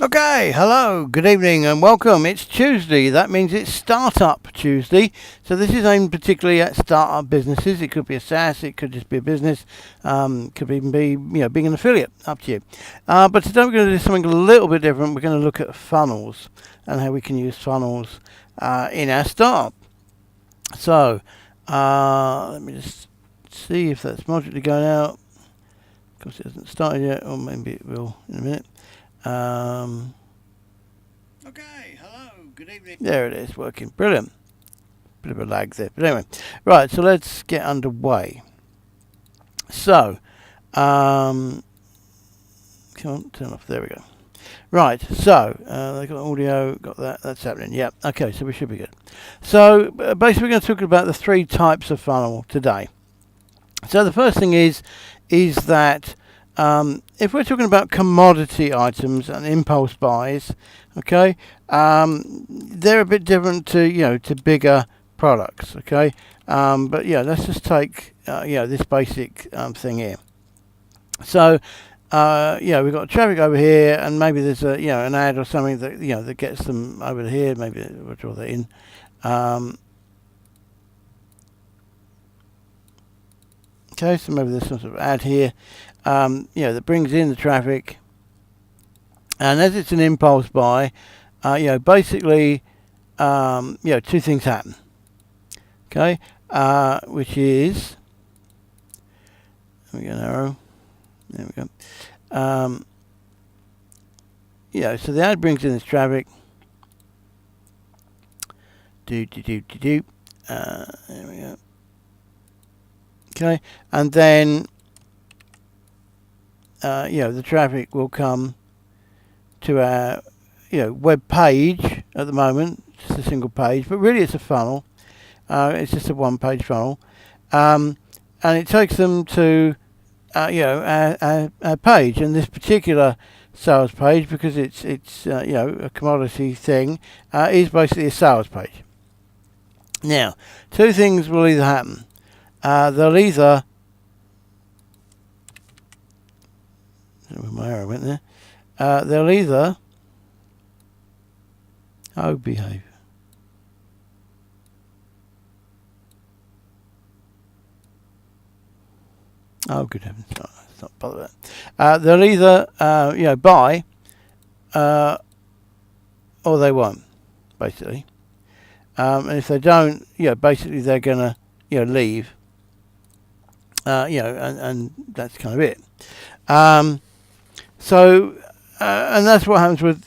Okay, hello, good evening and welcome. It's Tuesday, that means it's Startup Tuesday. So this is aimed particularly at startup businesses. It could be a SaaS, it could just be a business, could even be, being an affiliate, up to you. But today we're going to do something a little bit different. We're going to look at funnels and how we can use funnels in our startup. So, let me just see if that's magically going out. Of course it hasn't started yet, or maybe it will in a minute. Okay, hello, good evening. There it is, working. Brilliant. Bit of a lag there. But anyway, right, so let's get underway. So, come on, turn off. There we go. Right, so they got audio, got that, that's happening. Yep, okay, so we should be good. So, basically, we're going to talk about the three types of funnel today. So, the first thing is that if we're talking about commodity items and impulse buys, okay, they're a bit different to bigger products, okay. But yeah, let's just take this basic thing here. So we've got traffic over here, and maybe there's an ad or something that that gets them over here. Maybe we'll draw that in. Okay, so maybe there's some sort of ad here. That brings in the traffic, and as it's an impulse buy, basically, two things happen. Okay, which is, let me go an arrow. There we go. So the ad brings in this traffic. There we go. Okay, and then the traffic will come to our web page at the moment, just a single page, but really it's a funnel. It's just a one-page funnel, and it takes them to our page, and this particular sales page, because it's a commodity thing, is basically a sales page. Now, two things will either happen. They'll either my arrow went there. They'll either behave. Oh, good heavens! No, let's not bother that. They'll either buy, or they won't, basically. And if they don't, basically they're gonna leave. And that's kind of it. And that's what happens with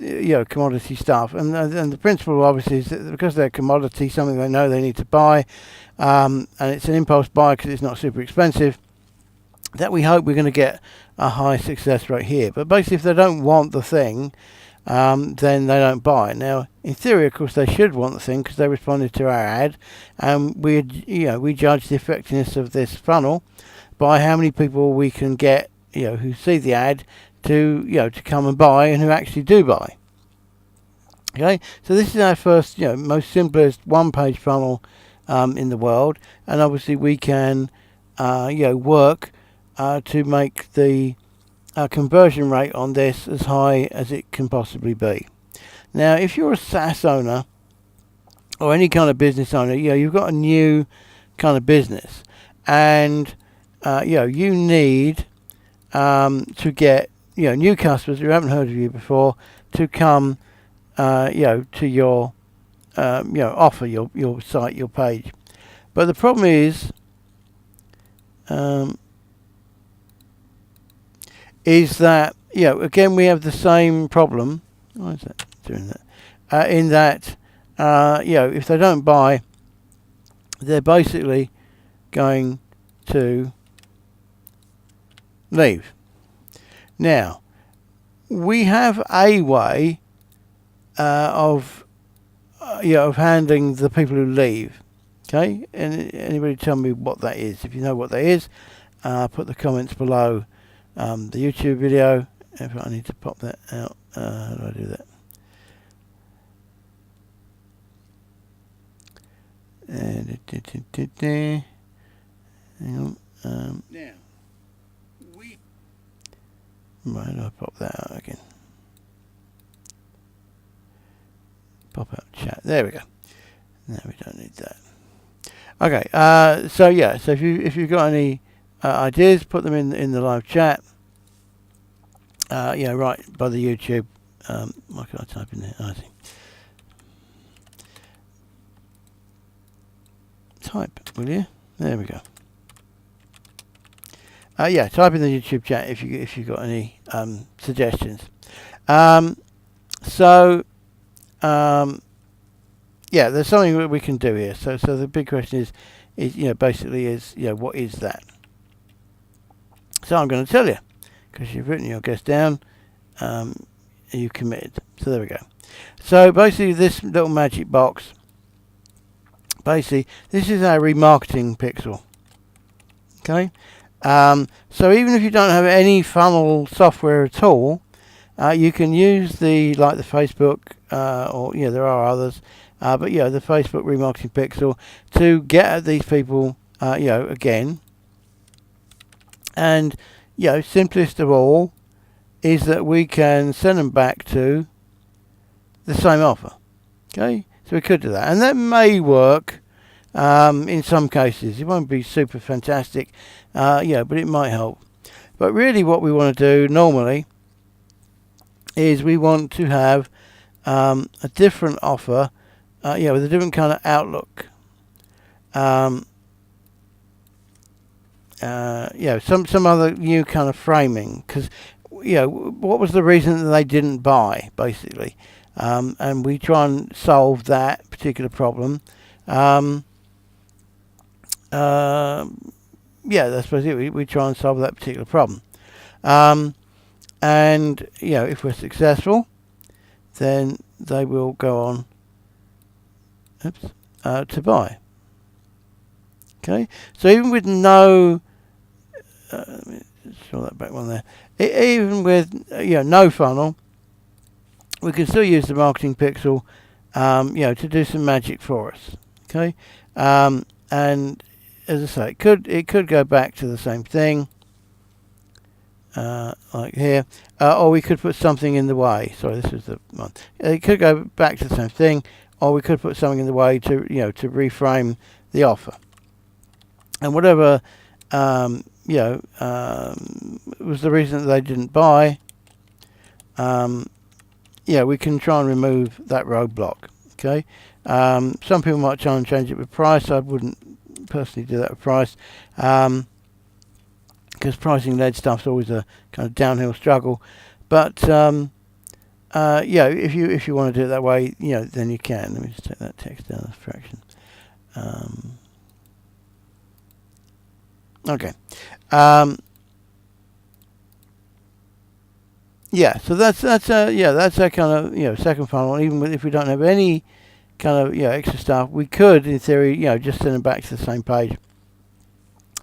commodity stuff. And the principle obviously is that because they're commodity, something they know they need to buy, and it's an impulse buy because it's not super expensive, that we hope we're going to get a high success rate here. But basically, if they don't want the thing, then they don't buy. Now, in theory, of course, they should want the thing because they responded to our ad, and we judge the effectiveness of this funnel by how many people we can get who see the ad to come and buy, and who actually do buy. Okay, so this is our first most simplest one-page funnel in the world, and obviously we can work to make the conversion rate on this as high as it can possibly be. Now, if you're a SaaS owner or any kind of business owner, you've got a new kind of business, and you need to get new customers who haven't heard of you before to come to your offer, your site, your page. But the problem is that again we have the same problem. Why is that doing that? In that if they don't buy, they're basically going to leave. Now, we have a way of handling the people who leave. Okay, and anybody tell me what that is? If you know what that is, put the comments below the YouTube video. If I need to pop that out, how do I do that? Hang on. Now, right, I'll pop that out again. Pop out chat. There we go. No, we don't need that. Okay. So yeah. So if you've got any ideas, put them in the live chat. Yeah, right by the YouTube. What can I type in there? I think. Type, will you? There we go. Yeah, type in the YouTube chat if you've got any suggestions. Yeah, there's something that we can do here. So the big question is basically what is that? So I'm going to tell you, because you've written your guess down, you've committed. So there we go. So basically, this little magic box. Basically, this is our remarketing pixel. Okay. So even if you don't have any funnel software at all, you can use the Facebook or there are others, but the Facebook remarketing pixel to get at these people again. And simplest of all is that we can send them back to the same offer. Okay, so we could do that, and that may work in some cases. It won't be super fantastic, but it might help. But really what we want to do normally is we want to have a different offer, with a different kind of outlook. Some other new kind of framing, because what was the reason that they didn't buy, basically, and we try and solve that particular problem. That's basically we try and solve that particular problem, and if we're successful, then they will go on to buy. Okay, so even with no let me show that back one there. Even with no funnel, we can still use the marketing pixel, to do some magic for us. Okay, and as I say, it could go back to the same thing, like here, or we could put something in the way. Sorry, this is the one. It could go back to the same thing, or we could put something in the way to to reframe the offer. And whatever was the reason that they didn't buy, we can try and remove that roadblock. Okay, some people might try and change it with price. I wouldn't personally do that with price, because pricing-led stuff's always a kind of downhill struggle. But if you want to do it that way, then you can. Let me just take that text down a fraction. Okay. So that's our kind of second funnel. Even if we don't have any kind of extra stuff, we could, in theory, just send them back to the same page.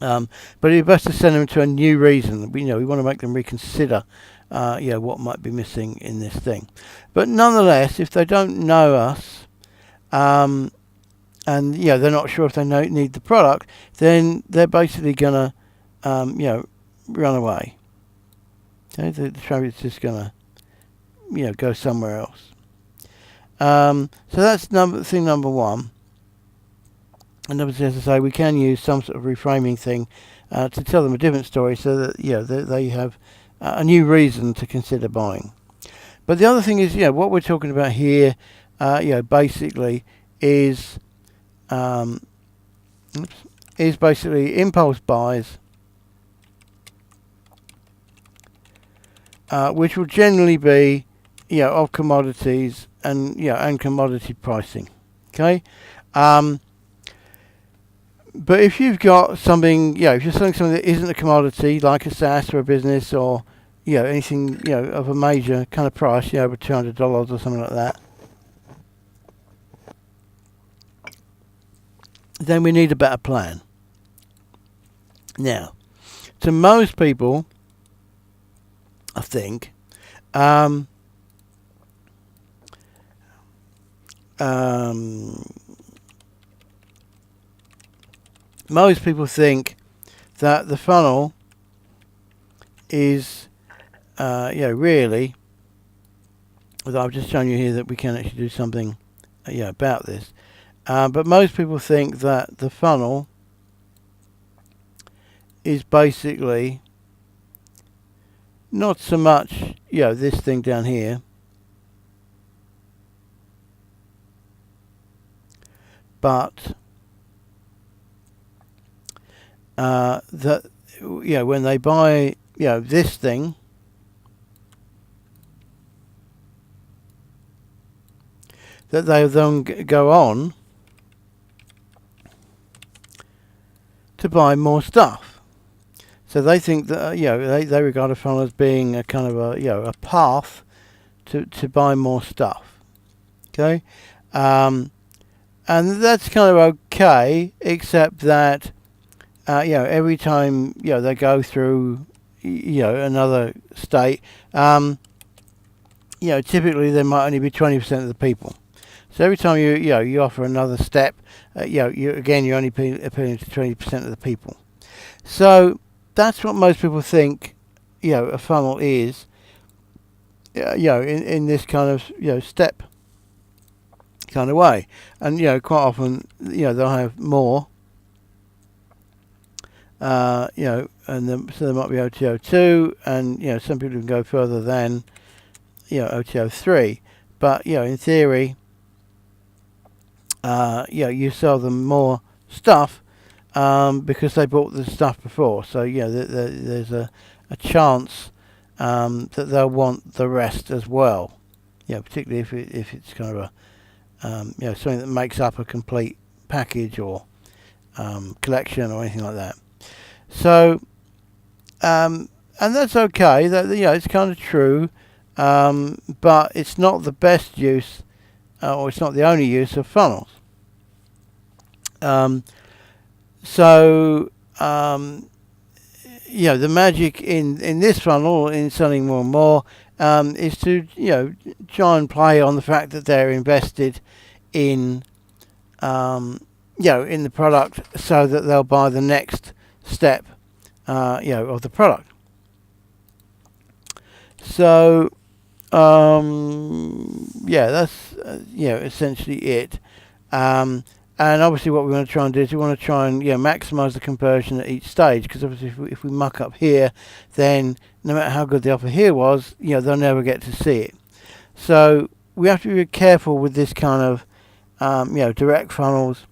But it's best to send them to a new reason. We want to make them reconsider what might be missing in this thing. But nonetheless, if they don't know us, and they're not sure if they need the product, then they're basically gonna run away. Okay, the traffic's just gonna go somewhere else. So that's thing number one. And obviously, as I say, we can use some sort of reframing thing to tell them a different story, so that they have a new reason to consider buying. But the other thing is, what we're talking about here, basically is basically impulse buys, which will generally be of commodities and commodity pricing. Okay, but if you've got something, if you're selling something that isn't a commodity, like a SaaS or a business, or anything of a major kind of price, over $200 or something like that, then we need a better plan. Now, to most people, I think, most people think that the funnel is, really, although I've just shown you here that we can actually do something about this. But most people think that the funnel is basically not so much, this thing down here, but that when they buy this thing, that they then go on to buy more stuff. So they think that they regard a funnel as being a kind of a path to buy more stuff. Okay, and that's kind of okay, except that every time they go through another state, typically there might only be 20% of the people. So every time you offer another step, you're only appealing to 20% of the people. So that's what most people think a funnel is. In this kind of step kind of way, and quite often they'll have more. And then so there might be OTO 2, and some people can go further than OTO 3. But in theory, you sell them more stuff because they bought the stuff before. So there's a chance that they'll want the rest as well. Particularly if it's kind of a something that makes up a complete package or collection or anything like that. So and that's okay. That it's kind of true, but it's not the best use, or it's not the only use of funnels. The magic in this funnel, in selling more and more, is to try and play on the fact that they're invested in in the product, so that they'll buy the next step of the product. So that's essentially it. And obviously what we want to try and do is we want to try and maximize the conversion at each stage, because obviously if we muck up here, then no matter how good the offer here was, they'll never get to see it. So we have to be careful with this kind of direct funnels,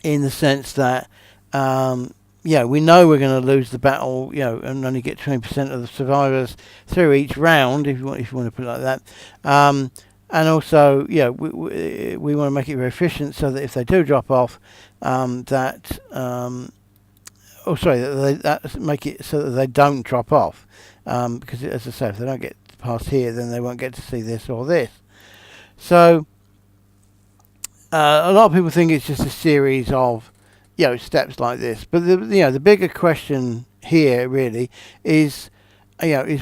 in the sense that we know we're going to lose the battle, and only get 20% of the survivors through each round, if you want to put it like that. And also, we want to make it very efficient, so that if they do drop off, make it so that they don't drop off. Because, as I say, if they don't get past here, then they won't get to see this or this. So, a lot of people think it's just a series of steps like this, but the bigger question here really is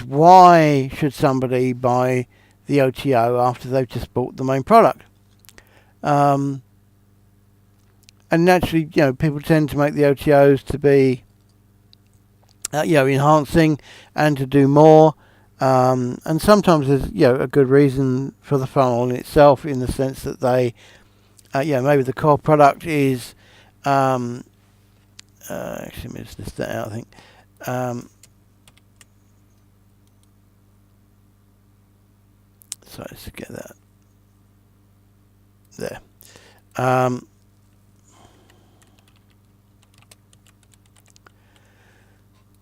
why should somebody buy the OTO after they've just bought the main product? And naturally, people tend to make the OTOs to be enhancing and to do more, and sometimes there's a good reason for the funnel in itself, in the sense that they maybe the core product is actually, let me just list that out, I think. So let's get that there.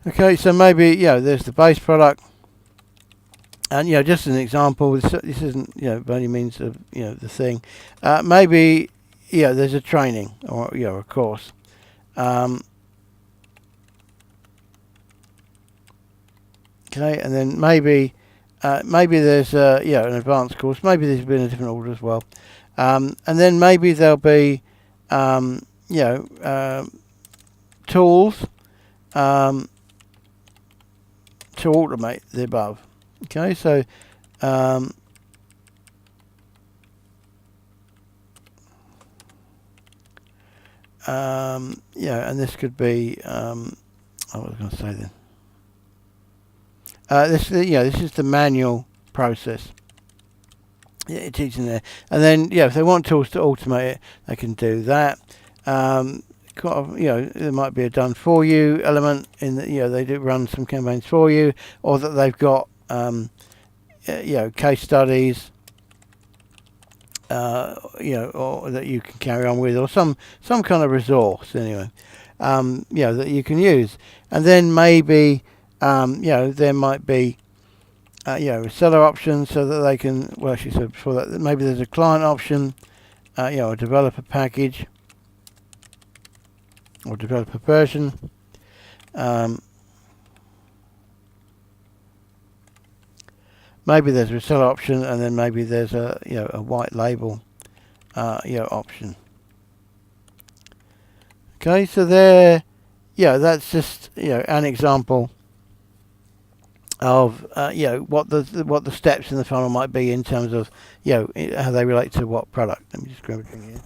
Okay, so maybe there's the base product, and just an example. This isn't by any means of the thing. Maybe there's a training or a course. Okay, and then maybe there's an advanced course. Maybe there's been a different order as well, and then maybe there'll be tools to automate the above. Okay, so and this could be I was going to say then. This is the manual process. It's in there. And then, if they want tools to automate it, they can do that. There might be a done for you element in that. They do run some campaigns for you, or that they've got case studies, or that you can carry on with, or some kind of resource anyway, that you can use. And then maybe there might be a seller option, so that they can, well, she said before that maybe there's a client option, a developer package or developer version. Maybe there's a reseller option, and then maybe there's a white label option. Okay, so there, that's just an example of what the steps in the funnel might be in terms of how they relate to what product. Let me just grab a drink here.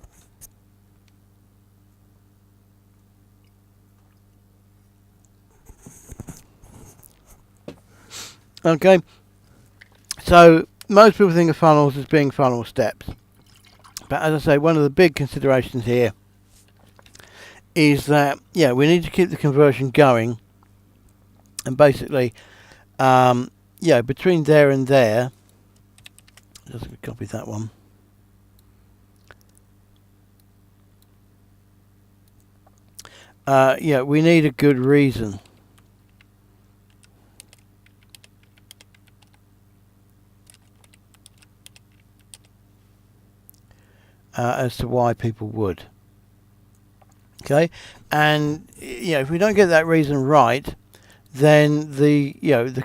Okay, so most people think of funnels as being funnel steps, but as I say, one of the big considerations here is that we need to keep the conversion going, and basically between there and there, just copy that one. We need a good reason as to why people would. Okay, and if we don't get that reason right, then the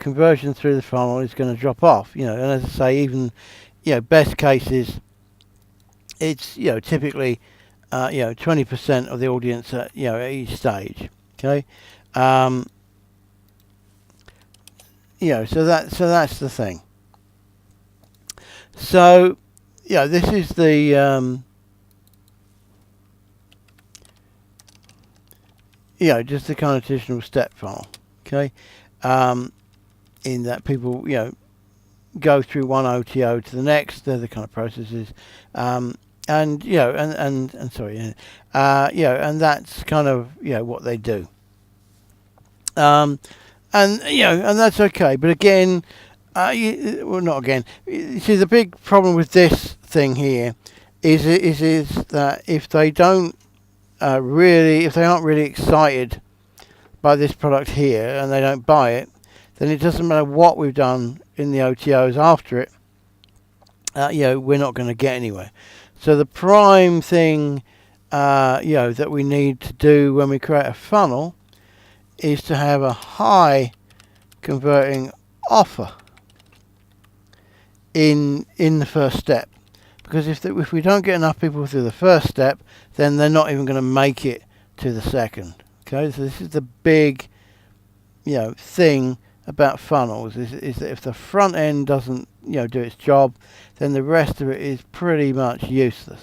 conversion through the funnel is going to drop off. And as I say, even best cases, it's typically 20% of the audience at each stage. Okay, so that's the thing. So this is the just the kind of traditional step funnel. Okay, in that people go through one OTO to the next. They're the kind of processes, and sorry, and that's kind of what they do. And that's okay. But again, not again. You see, the big problem with this thing here is that if they don't if they aren't really excited by this product here and they don't buy it, then it doesn't matter what we've done in the OTOs after it. We're not going to get anywhere. So the prime thing, that we need to do when we create a funnel is to have a high converting offer in the first step. Because if we don't get enough people through the first step, then they're not even going to make it to the second. Okay, so this is the big, thing about funnels is that if the front end doesn't, do its job, then the rest of it is pretty much useless.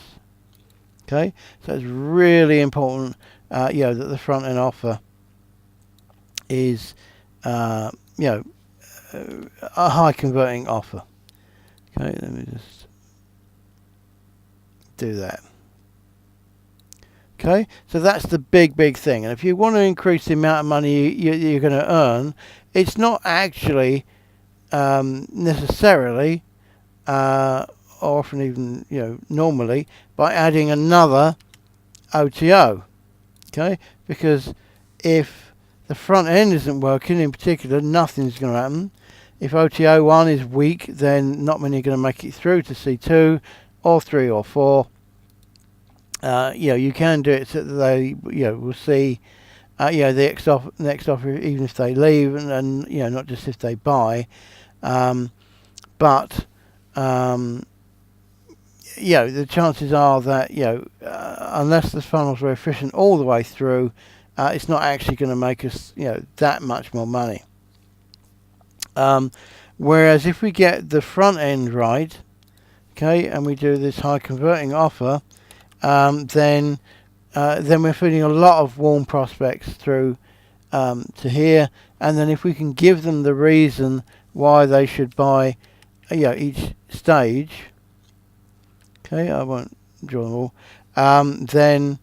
Okay, so it's really important, that the front end offer is, a high converting offer. Okay, let me just do that. Okay, so that's the big thing. And if you want to increase the amount of money you're going to earn, it's not actually necessarily, or often even normally, by adding another OTO. Okay, because if the front end isn't working, in particular, nothing's going to happen. If OTO 1 is weak, then not many are going to make it through to C2 or 3 or 4. You can do it so that they will see the next offer even if they leave, and not just if they buy, but the chances are that unless the funnel's very efficient all the way through, it's not actually going to make us that much more money. Whereas if we get the front end right, okay, and we do this high converting offer, then we're feeding a lot of warm prospects through to here, and then if we can give them the reason why they should buy each stage, Okay, I won't draw them all. Then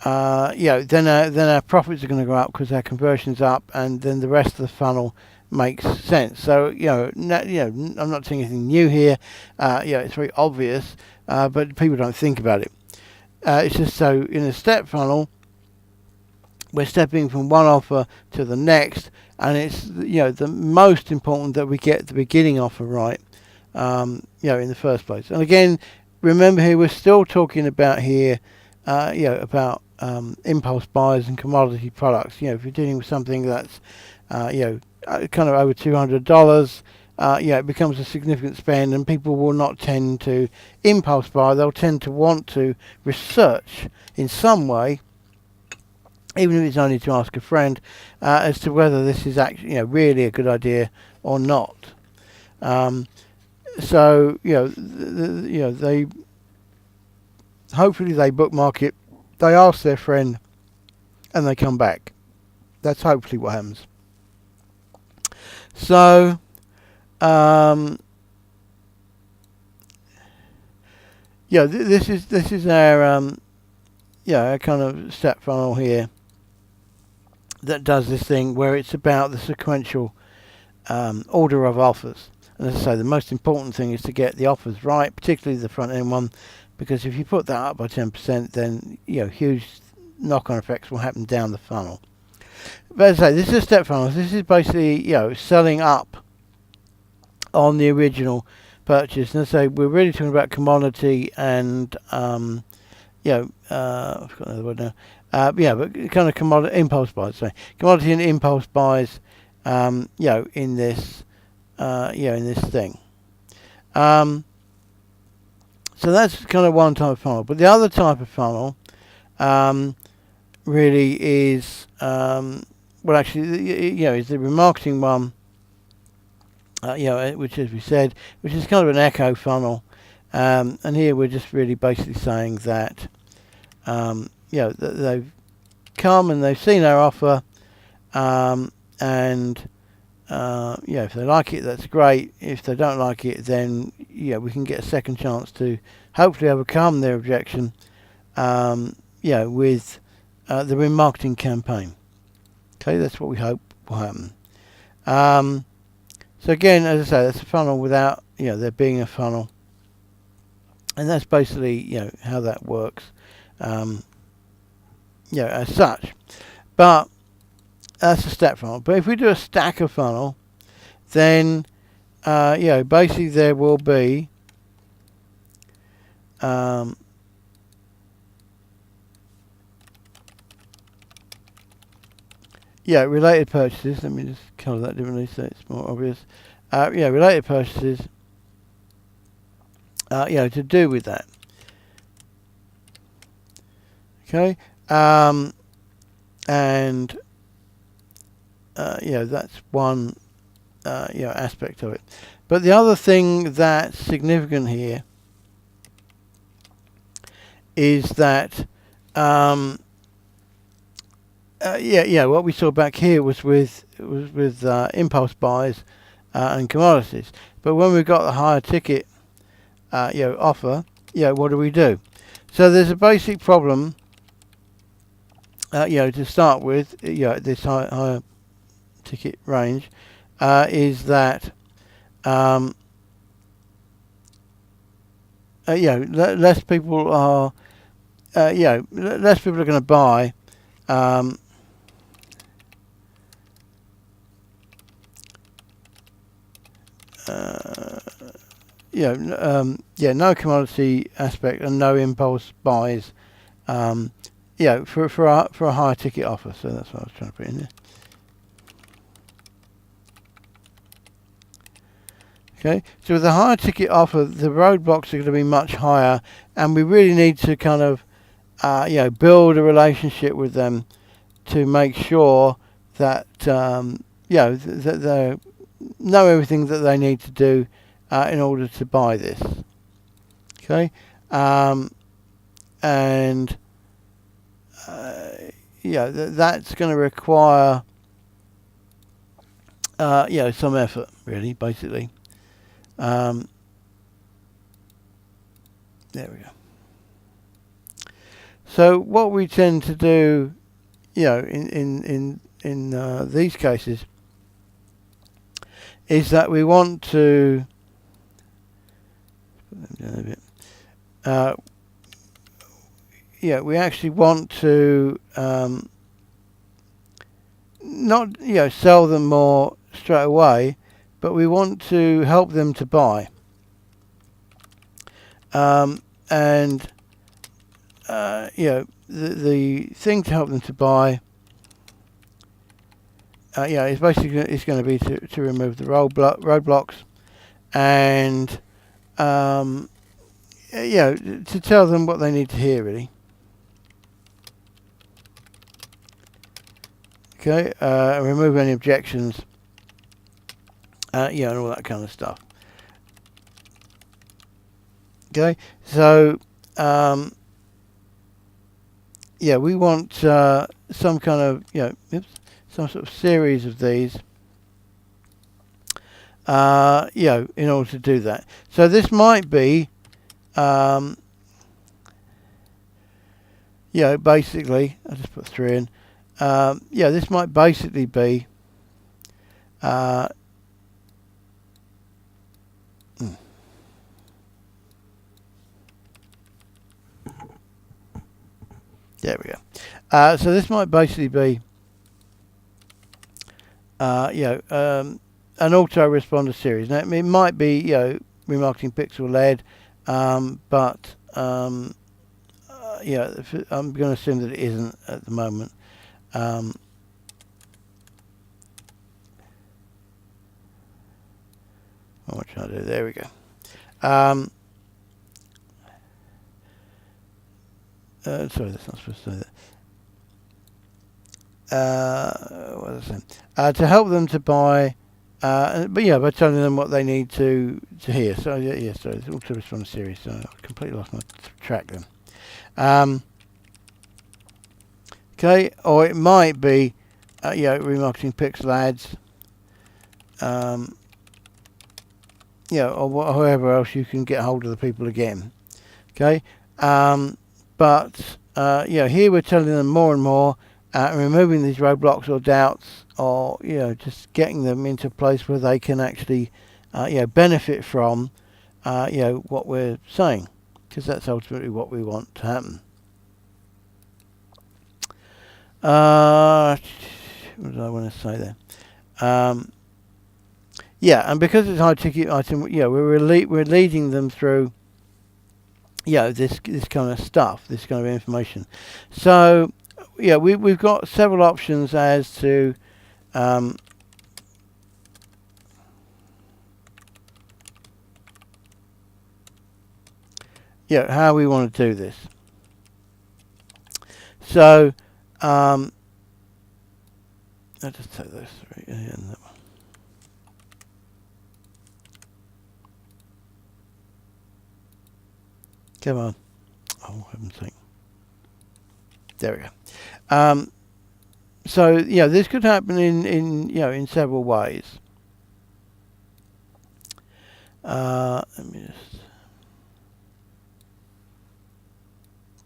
then our profits are going to go up because our conversion's up, and then the rest of the funnel makes sense. So I'm not saying anything new here. It's very obvious, but people don't think about it. It's just so in a step funnel, we're stepping from one offer to the next, and it's the most important that we get the beginning offer right, in the first place. And again, remember here we're still talking about here, about impulse buys and commodity products. If you're dealing with something that's kind of over $200, it becomes a significant spend, and people will not tend to impulse buy. They'll tend to want to research in some way, even if it's only to ask a friend, as to whether this is actually really a good idea or not. So they hopefully they bookmark it, they ask their friend, and they come back. That's hopefully what happens. So this is our our kind of step funnel here that does this thing where it's about the sequential order of offers. And as I say, the most important thing is to get the offers right, particularly the front end one, because if you put that up by 10%, then huge knock-on effects will happen down the funnel. But as I say, this is a step funnel. This is basically selling up on the original purchase. And as I say, we're really talking about commodity and I've got another word now. But kind of commodity impulse buys. Sorry, commodity and impulse buys. In this, in this thing. So that's kind of one type of funnel. But the other type of funnel, really is, is the remarketing one. Which, as we said, which is kind of an echo funnel. And here we're just really basically saying that. That they've come and they've seen our offer, and if they like it, that's great. If they don't like it, then we can get a second chance to hopefully overcome their objection, with the remarketing campaign. Okay, that's what we hope will happen. So again, as I say, that's a funnel without there being a funnel, and that's basically how that works. As such. But that's a step funnel. But if we do a stacker funnel, then basically there will be related purchases. Let me just colour that differently so it's more obvious. Related purchases to do with that. Okay. And that's one aspect of it. But the other thing that's significant here is that what we saw back here was with impulse buys and commodities. But when we got the higher ticket offer, what do? So there's a basic problem. To start with, this higher ticket range, is that less people are less people are going to buy no commodity aspect and no impulse buys, for a higher ticket offer. So that's what I was trying to put in there. Okay, so with a higher ticket offer, the roadblocks are going to be much higher, and we really need to kind of, build a relationship with them to make sure that, that they know everything that they need to do in order to buy this. Okay, and that's going to require, some effort, really, basically. There we go. So what we tend to do, in these cases, is that we want to we actually want to not sell them more straight away, but we want to help them to buy. And the thing to help them to buy, is basically going to be to remove the roadblocks, and to tell them what they need to hear, really. Okay, remove any objections, and all that kind of stuff. Okay, so we want some kind of some sort of series of these, in order to do that. So this might be, basically, I'll just put 3 in. This might basically be there we go. So this might basically be an autoresponder series. Now it might be remarketing pixel led, but I'm going to assume that it isn't at the moment. What should I do? There we go. Sorry, that's not supposed to do that. What was I saying? To help them to buy, but by telling them what they need to hear. So sorry, it's autoresponder series. So I completely lost my track then. Okay, or it might be, remarketing pixel ads, or however else you can get hold of the people again. Okay, but here we're telling them more and more, removing these roadblocks or doubts, or just getting them into a place where they can actually, benefit from, what we're saying, because that's ultimately what we want to happen. What did I want to say there? And because it's a high ticket item, we're leading them through, this kind of stuff, this kind of information. So, we've got several options as to, how we want to do this. So, I'll just take those 3 and that one. Come on. Oh, heaven's sake. There we go. So, this could happen in several ways. Let me just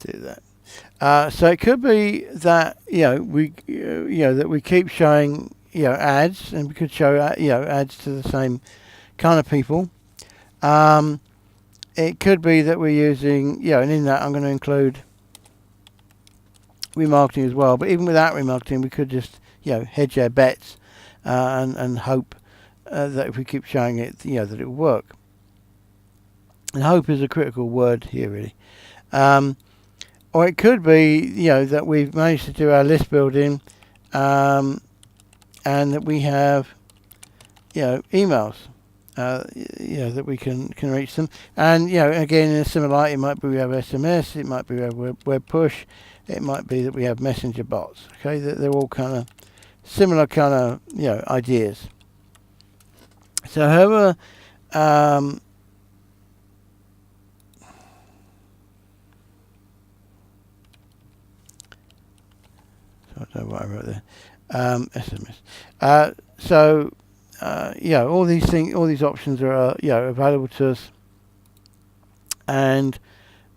do that. So it could be that that we keep showing ads, and we could show ads to the same kind of people. It could be that we're using and in that I'm going to include remarketing as well. But even without remarketing, we could just hedge our bets and hope that if we keep showing it, that it will work. And hope is a critical word here, really. Or it could be, that we've managed to do our list building, and that we have, emails, that we can reach them. And, again, in a similar light, it might be we have SMS, it might be we have web push, it might be that we have messenger bots. Okay, they're all kind of similar kind of, ideas. So, however, I don't know what I wrote there. SMS. All these options are available to us, and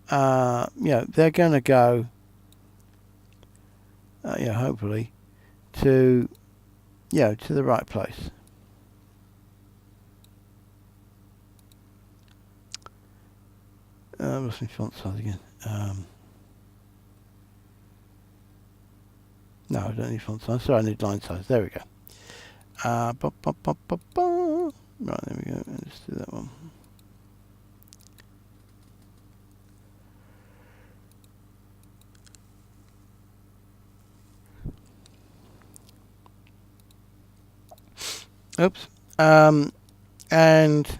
they're going to go, hopefully, to, to the right place. Lost my font size again. No, I don't need font size. Sorry, I need line size. There we go. Right, there we go. Let's do that one. Oops. And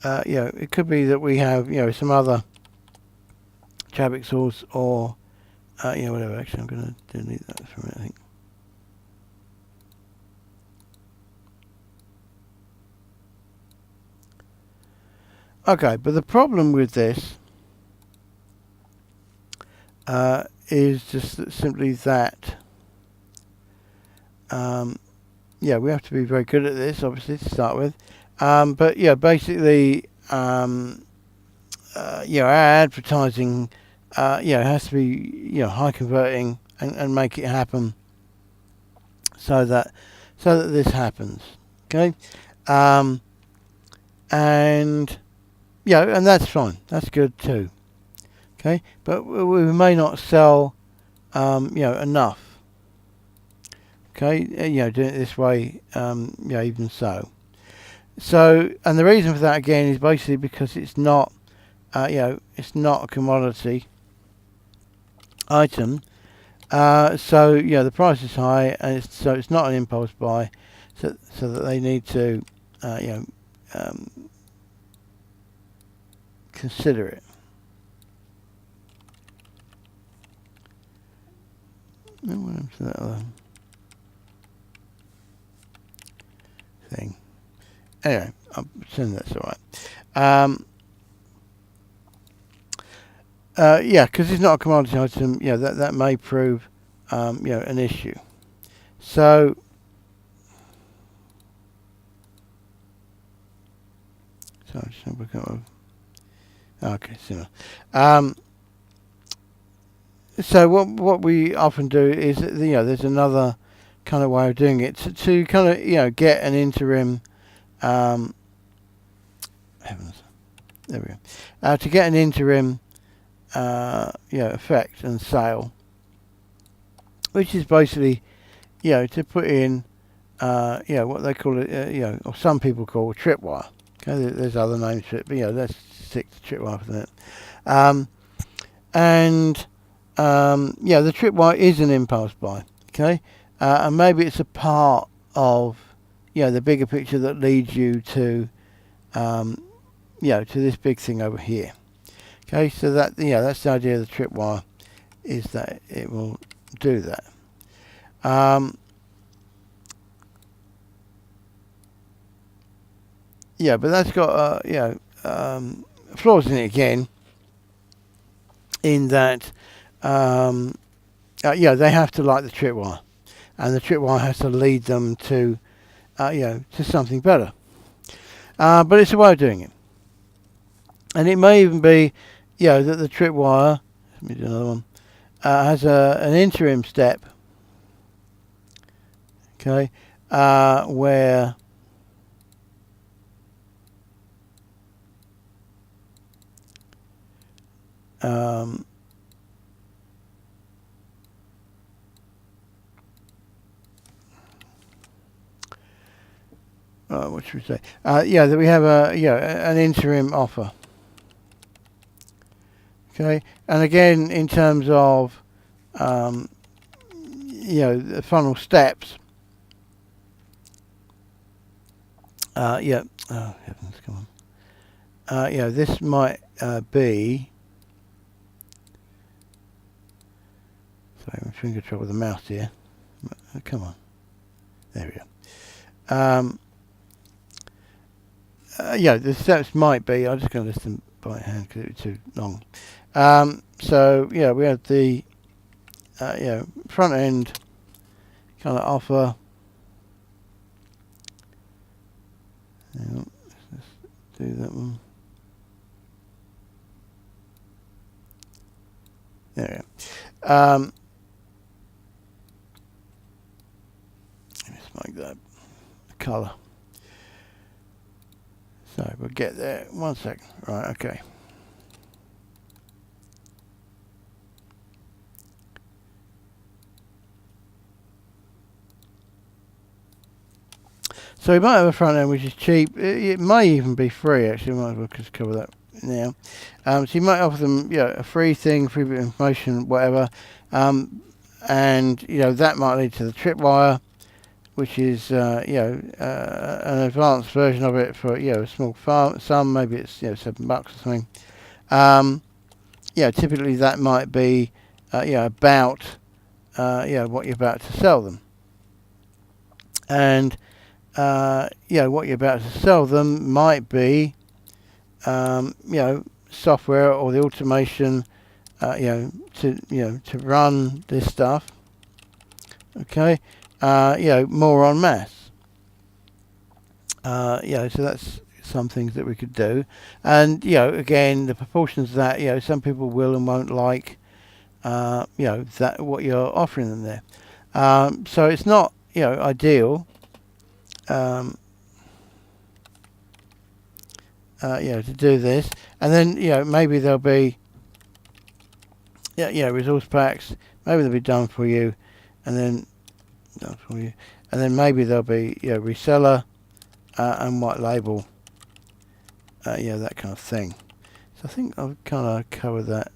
it could be that we have some other Chabik source or whatever. Actually, I'm going to delete that for a minute, I think. Okay, but the problem with this is just simply that we have to be very good at this, obviously, to start with. But basically, our advertising, has to be, high converting and make it happen, so that this happens. Okay, and and that's fine. That's good too. Okay, but we may not sell, enough. Okay, doing it this way, even so. So, and the reason for that again is basically because it's not, it's not a commodity item. So the price is high, and it's not an impulse buy, so that they need to, consider it. What happened to that other thing? Anyway, I'm assuming that's all right. Because it's not a commodity item, that may prove, an issue. So, just okay, similar. So what we often do is, there's another kind of way of doing it to kind of, get an interim. Heavens, there we go. To get an interim, effect and sale, which is basically, to put in, what they call it, or some people call tripwire. Okay, there's other names for it, but let's stick to tripwire for that. The tripwire is an impulse buy. Okay, and maybe it's a part of, the bigger picture that leads you to, to this big thing over here. Okay, so that's the idea of the tripwire, is that it will do that. But that's got flaws in it again, in that they have to like the tripwire, and the tripwire has to lead them to to something better. But it's a way of doing it, and it may even be that the tripwire, let me do another one, has an interim step. Okay, where what should we say? That we have an interim offer. Okay, and again, in terms of the funnel steps. Oh heavens, come on. This might be. Sorry, I'm having trouble with the mouse here. Come on. There we go. The steps might be. I'm just going to list them by hand because it was too long. So we have the front end kind of offer. Let's do that one. There we go. Let's make that colour. So we'll get there. 1 second. Right, okay. So you might have a front end which is cheap. It may even be free, actually. Might as well just cover that now. So you might offer them, a free thing, free bit of information, whatever. And that might lead to the tripwire, which is an advanced version of it for a small sum. Maybe it's $7 or something. Typically that might be about what you're about to sell them, and what you're about to sell them might be software or the automation to run this stuff. Okay. More en masse. So that's some things that we could do. And, again, the proportions of that, some people will and won't like, that what you're offering them there. So it's not, ideal, to do this. And then, maybe there'll be, resource packs. Maybe they'll be done for you. And then, maybe there'll be reseller and white label, that kind of thing. So I think I've kind of covered that.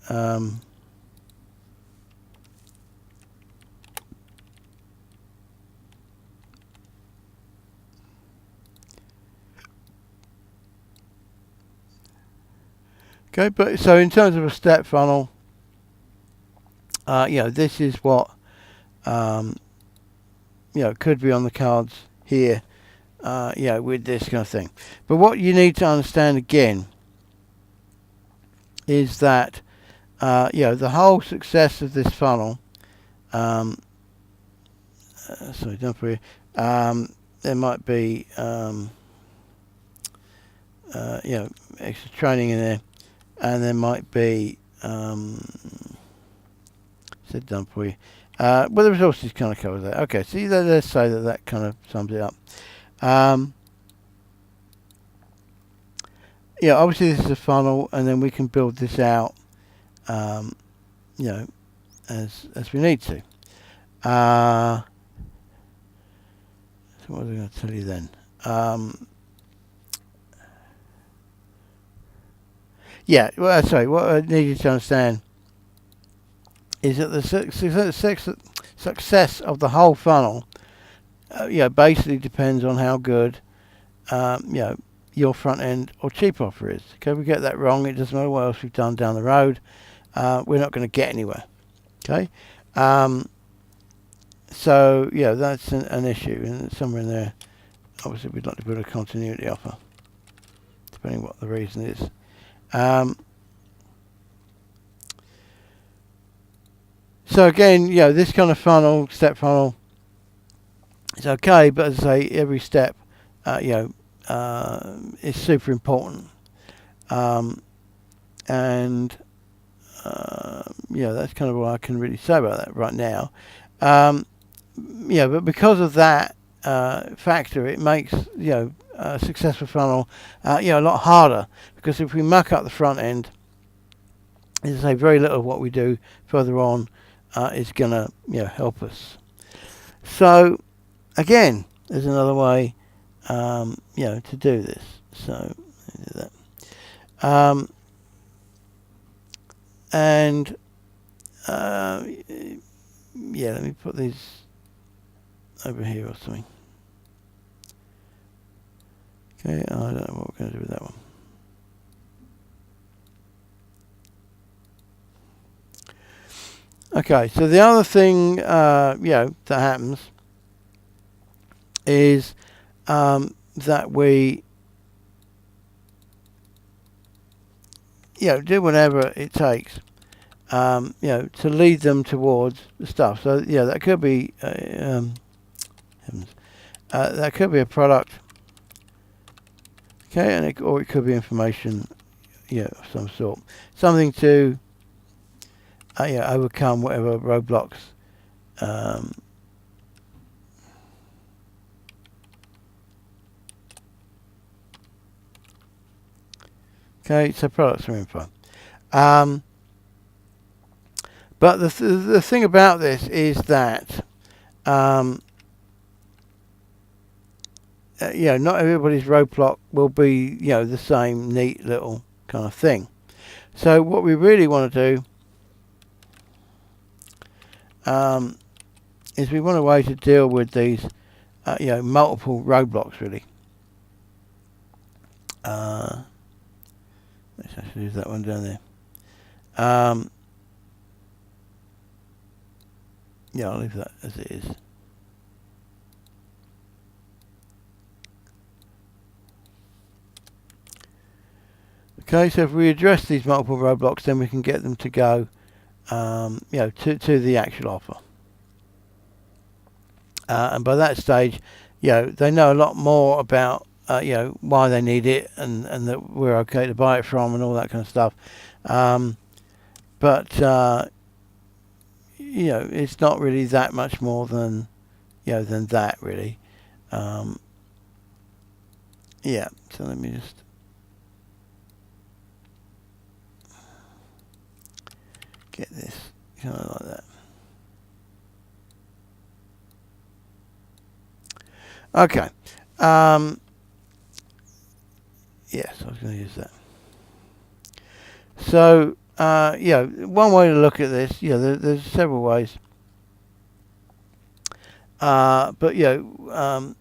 Okay, but so in terms of a step funnel, this is what could be on the cards here, with this kind of thing. But what you need to understand again is that, the whole success of this funnel, sorry, done for you. There might be, extra training in there, and there might be, said done for you. Well, the resources kind of cover that. Okay, so let's say that kind of sums it up. Obviously this is a funnel, and then we can build this out, as we need to. So what was I going to tell you then? Sorry. What I need you to understand is that the success of the whole funnel, basically depends on how good, your front end or cheap offer is. Okay, if we get that wrong, it doesn't matter what else we've done down the road. We're not going to get anywhere. Okay, so that's an issue, and somewhere in there, obviously we'd like to build a continuity offer, depending what the reason is. So again, this kind of funnel, step funnel, is okay, but as I say, every step, is super important. And that's kind of what I can really say about that right now. But because of that factor, it makes a successful funnel a lot harder, because if we muck up the front end, as I say, very little of what we do further on is gonna help us. So again, there's another way to do this. So let me do that. And let me put these over here or something. Okay, I don't know what we're going to do with that one. Okay, so the other thing, that happens is that we, do whatever it takes, to lead them towards the stuff. So, that could be, that could be a product, okay, or it could be information, of some sort, something to overcome whatever roadblocks. Okay, so products are info. But the thing about this is that not everybody's roadblock will be the same neat little kind of thing. So what we really want to do is we want a way to deal with these multiple roadblocks really. Let's actually use that one down there. I'll leave that as it is. Okay, so if we address these multiple roadblocks, then we can get them to go, to the actual offer. And by that stage, they know a lot more about, why they need it and that we're okay to buy it from and all that kind of stuff. But it's not really that much more than that really. So let me just get this kind of like that. Okay. Yes, I was going to use that. So, one way to look at this, there's several ways. But in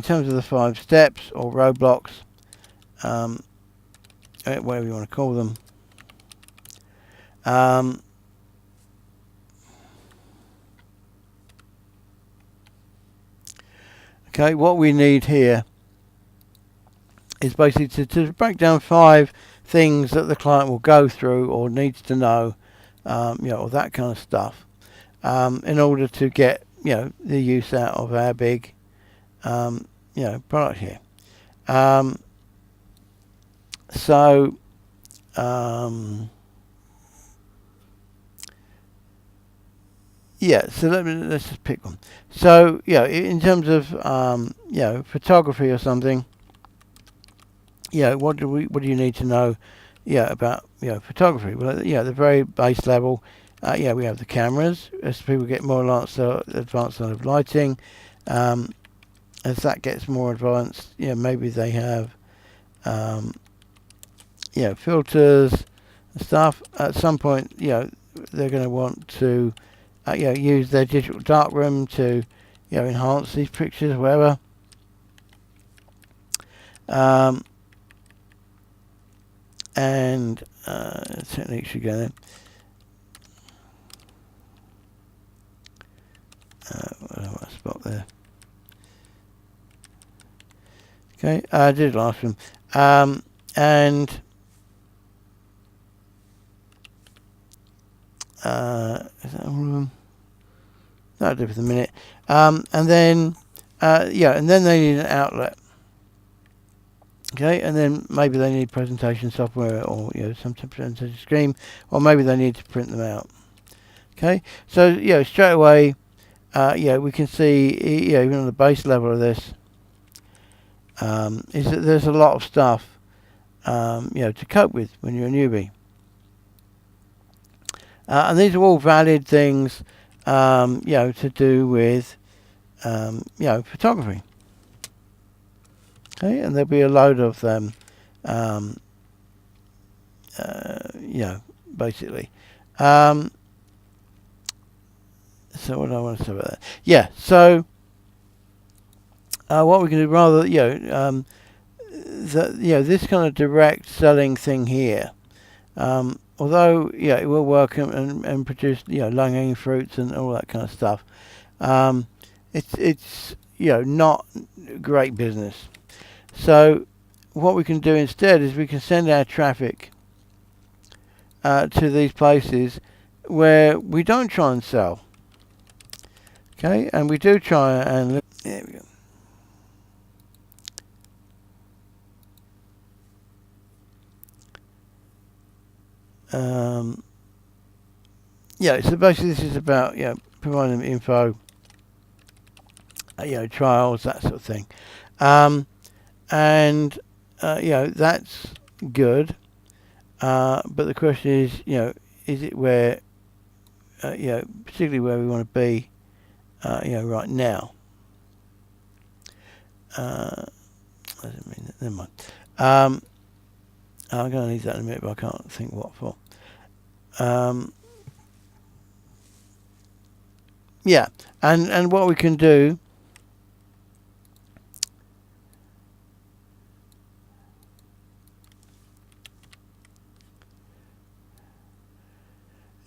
terms of the 5 steps or roadblocks, whatever you want to call them, okay, what we need here is basically to break down 5 things that the client will go through or needs to know, or that kind of stuff, in order to get the use out of our big product here. So let's just pick one. So in terms of photography or something, what do you need to know about photography? Well, the very base level, we have the cameras. As people get more advanced on of lighting, as that gets more advanced, maybe they have filters and stuff. At some point, they're going to want to use their digital darkroom to enhance these pictures or whatever. And techniques should go there. What spot there? Okay, I did last one. And is that all of them? That'll do for the minute. And then they need an outlet. Okay, and then maybe they need presentation software or some presentation screen, or maybe they need to print them out. Okay, so straight away, we can see even on the base level of this, is that there's a lot of stuff to cope with when you're a newbie. And these are all valid things, to do with, photography. Okay, and there'll be a load of them, basically. So what do I want to say about that? Yeah, so what we can do rather, this kind of direct selling thing here, although it will work and produce low-hanging fruits and all that kind of stuff, it's not great business. So what we can do instead is we can send our traffic to these places where we don't try and sell. Okay, and we do try and look. There we go. yeah, so basically this is about, providing them info, trials, that sort of thing. And that's good. But the question is, is it where, particularly where we want to be, right now? I didn't mean that. Never mind. I'm going to need that in a minute, but I can't think what for. Yeah, and what we can do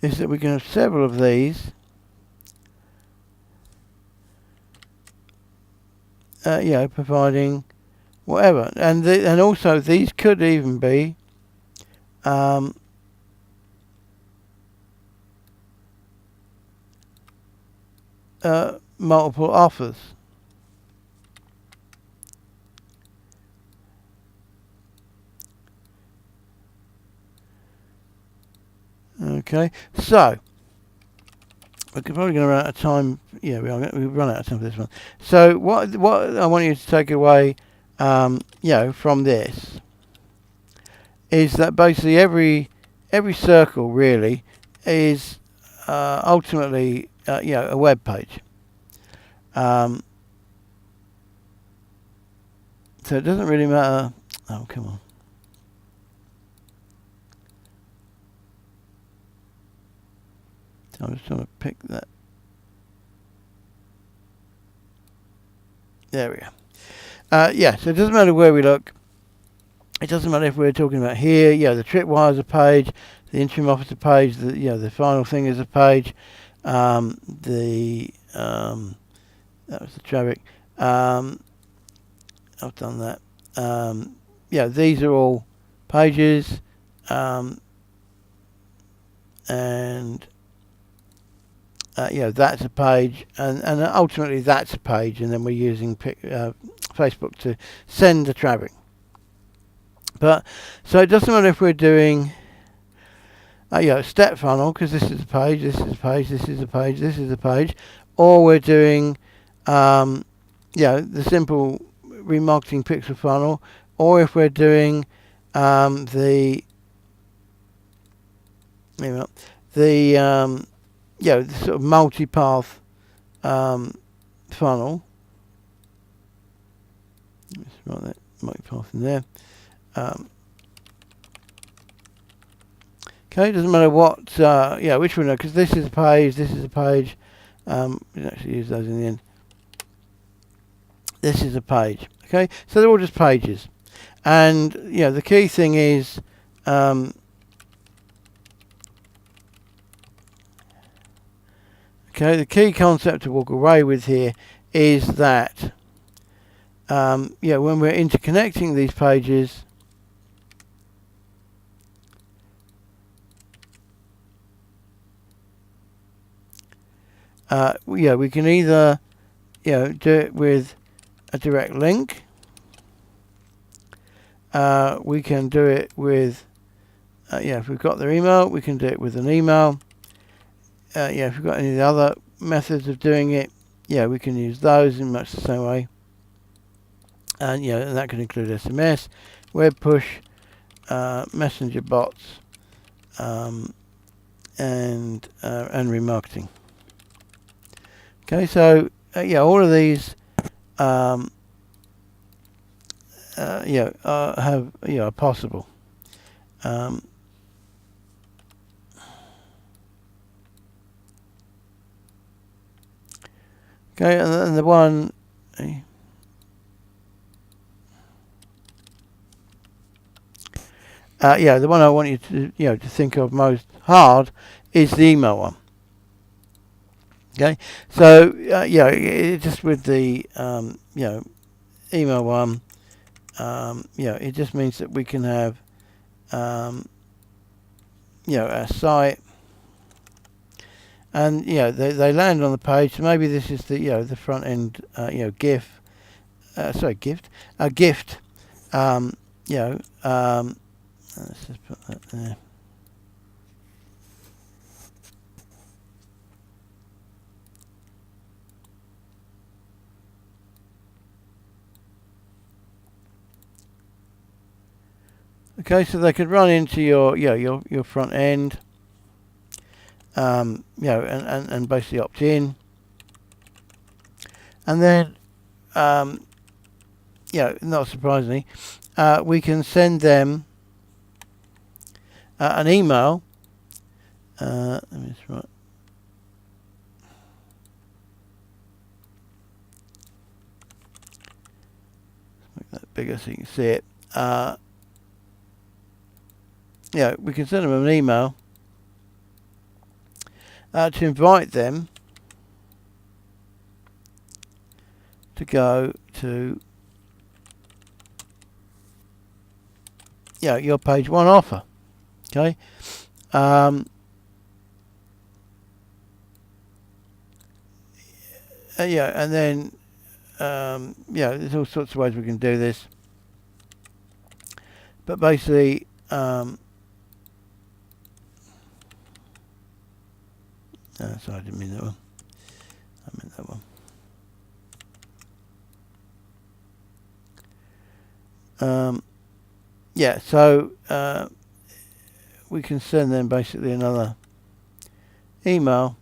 is that we can have several of these. Providing whatever, and also these could even be multiple offers. Okay, so we're probably going to run out of time. Yeah, we've run out of time for this one. So what I want you to take away, from this is that basically every circle really is ultimately a web page. So it doesn't really matter. Oh, come on. So I'm just trying to pick that. There we go. So it doesn't matter where we look. It doesn't matter if we're talking about here. The tripwire is a page. The interim officer page. The final thing is a page. That was the traffic. I've done that. These are all pages. And that's a page, and ultimately that's a page, and then we're using Facebook to send the traffic. But so it doesn't matter if we're doing step funnel, because this is a page, this is a page, this is a page, this is a page, or we're doing the simple remarketing pixel funnel, or if we're doing the sort of multi-path funnel. Let's write that multi-path in there. Okay, doesn't matter what, which one, because this is a page, this is a page. We can actually use those in the end. This is a page. Okay, so they're all just pages. And, the key thing is, the key concept to walk away with here is that, when we're interconnecting these pages, we can either, do it with a direct link. We can do it with, if we've got their email, we can do it with an email. If we've got any of the other methods of doing it, we can use those in much the same way. And and that can include SMS, web push, messenger bots, and remarketing. Okay, so all of these are possible. Okay, and then the one, the one I want you to, to think of most hard is the email one. Okay, so just with the email one, it just means that we can have, a site. And they land on the page. So maybe this is the the front end gift. Let's just put that there. Okay, so they could run into your your front end, and basically opt in, and then not surprisingly, we can send them an email. Let me just write. Make that bigger so you can see it. We can send them an email to invite them to go to your page one offer. Okay. And then there's all sorts of ways we can do this, but basically sorry, I didn't mean that one. I meant that one. So we can send them basically another email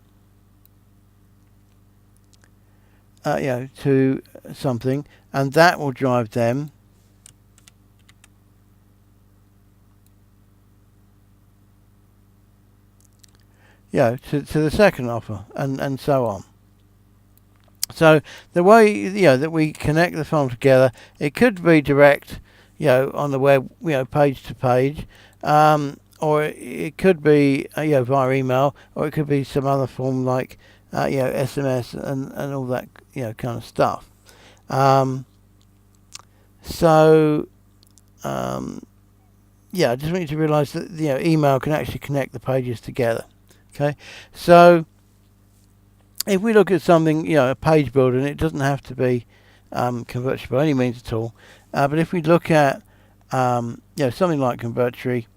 to something, and that will drive them to the second offer, and so on. So the way that we connect the funnel together, it could be direct on the web, page to page, or it could be via email, or it could be some other form like SMS and all that kind of stuff. I just want you to realise that email can actually connect the pages together. Okay, so if we look at something, a page builder, and it doesn't have to be Convertri by any means at all, but if we look at something like Convertri,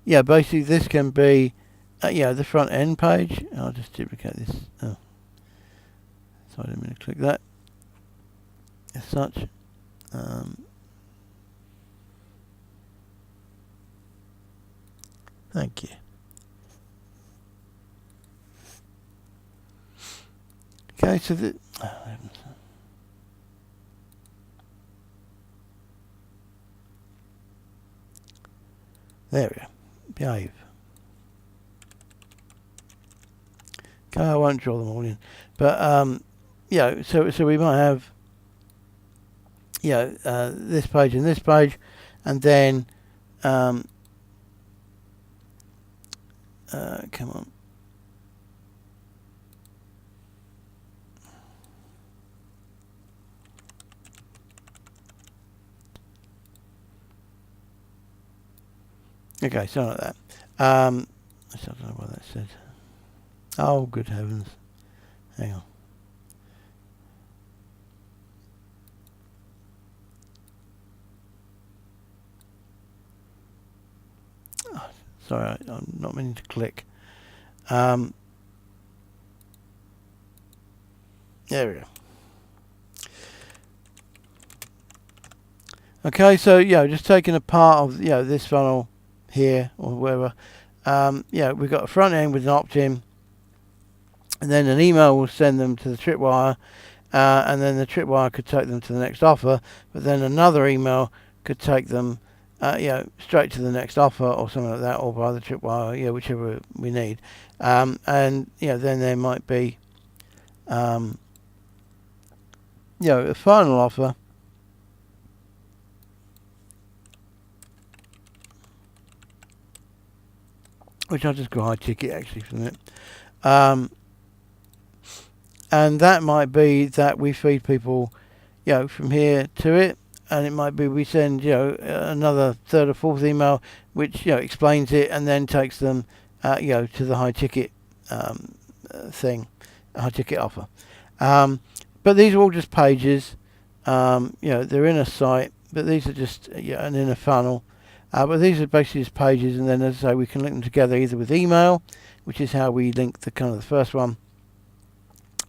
basically this can be the front end page. I'll just duplicate this. Oh, so I didn't mean to click that. As such, thank you. Okay, so there we go. Behave. Okay, I won't draw them all in, but so we might have this page and this page, and then come on. Okay, something like that. I don't know what that said. Oh, good heavens. Hang on. Oh, sorry, I'm not meaning to click. There we go. Okay, so just taking a part of this funnel here or wherever. We've got a front end with an opt-in, and then an email will send them to the tripwire, and then the tripwire could take them to the next offer, but then another email could take them straight to the next offer or something like that, or by the tripwire, whichever we need. And then there might be a final offer, which I'll just go high ticket actually for a minute. And that might be that we feed people, from here to it, and it might be we send, another third or fourth email which, explains it and then takes them, to the high ticket thing, high ticket offer. But these are all just pages. They're in a site, but these are just an inner funnel. But these are basically just pages, and then as I say, we can link them together either with email, which is how we link the first one,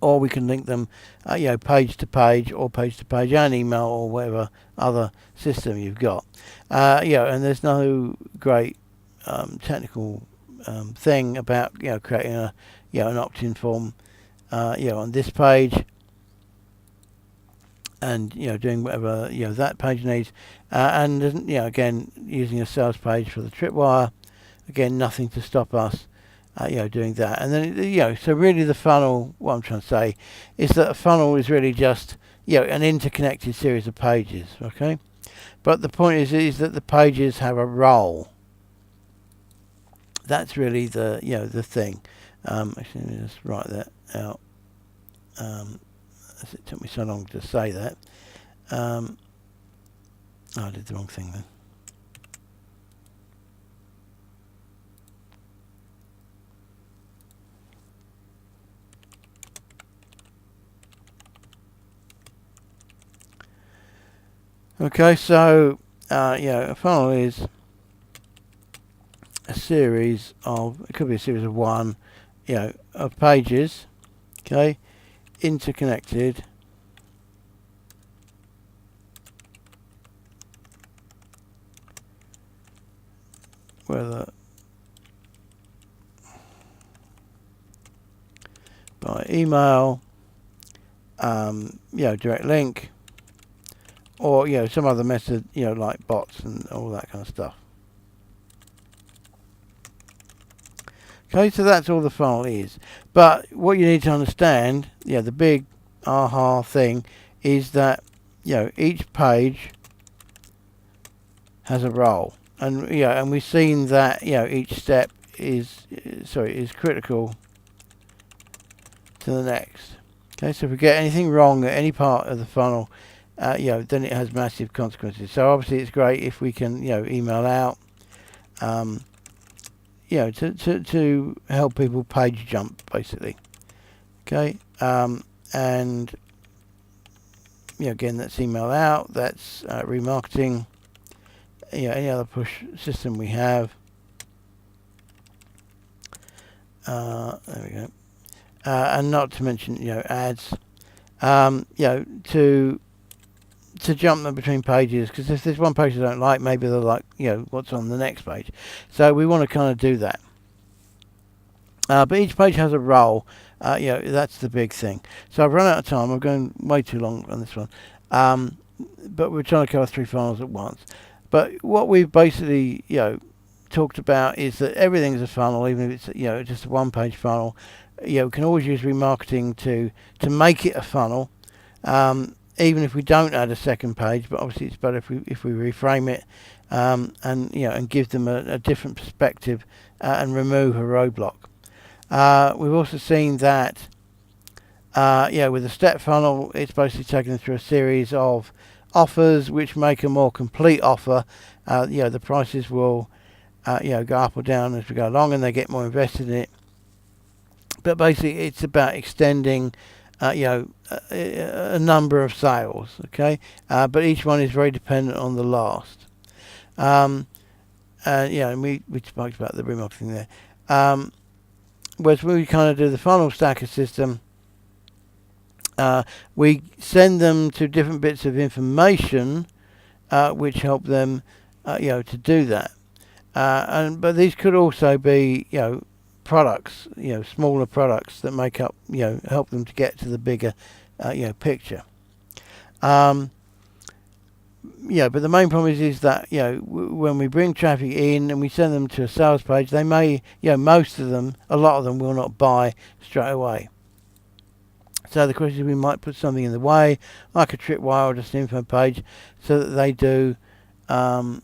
or we can link them, page to page and email or whatever other system you've got. And there's no great technical thing about creating an opt-in form on this page, and doing whatever that page needs, and again, using a sales page for the tripwire, again, nothing to stop us doing that. And then so really the funnel, what I'm trying to say is that a funnel is really just an interconnected series of pages, okay? But the point is that the pages have a role. That's really the the thing. Actually, let me just write that out. It took me so long to say that. I did the wrong thing then. Okay, so a funnel is a series of, it could be a series of one, of pages, okay, interconnected whether by email, direct link, or some other method, like bots and all that kind of stuff. Okay, so that's all the funnel is. But what you need to understand, the big aha thing is that each page has a role, and and we've seen that each step is critical to the next. Okay, so if we get anything wrong at any part of the funnel, then it has massive consequences. So obviously it's great if we can email out, to help people page jump, basically. Okay, and again, that's email out, that's remarketing, any other push system we have. There we go. And not to mention ads, to jump them between pages, because if there's one page they don't like, maybe they'll like what's on the next page. So we want to kind of do that. But each page has a role. That's the big thing. So I've run out of time. I'm going way too long on this one. But we're trying to cover 3 funnels at once. But what we've basically talked about is that everything's a funnel, even if it's just a one-page funnel. We can always use remarketing to make it a funnel. Even if we don't add a second page, but obviously it's better if we reframe it, and give them a different perspective, and remove a roadblock. We've also seen that with a step funnel, it's basically taken them through a series of offers which make a more complete offer. The prices will go up or down as we go along, and they get more invested in it. But basically, it's about extending a number of sales, okay? But each one is very dependent on the last. And we spoke about the remarketing there. Whereas when we kind of do the funnel stacker system, we send them to different bits of information which help them to do that. But these could also be products, smaller products that make up, help them to get to the bigger, picture. But the main problem is that, when we bring traffic in and we send them to a sales page, they may, most of them, a lot of them will not buy straight away. So the question is, we might put something in the way, like a tripwire or just an info page, so that they do, that